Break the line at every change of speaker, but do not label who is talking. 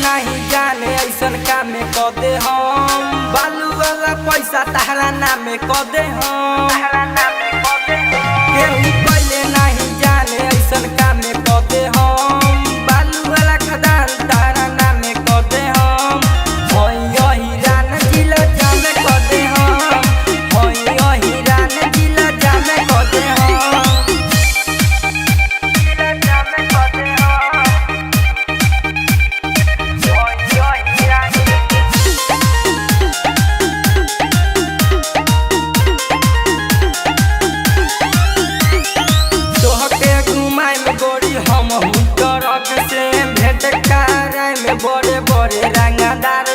नहीं जाने ऐसन काम में क दे हम बालू वाला पैसा तहरा नाम में क दे हम केहू पहले नहीं जाने ऐसन काम में क दे हम बालू वाला खदान तहरा नाम में क दे हम हीरान जिला जामे क दे हम हीरान जिला जामे क दे हम बड़े बड़े रंगदार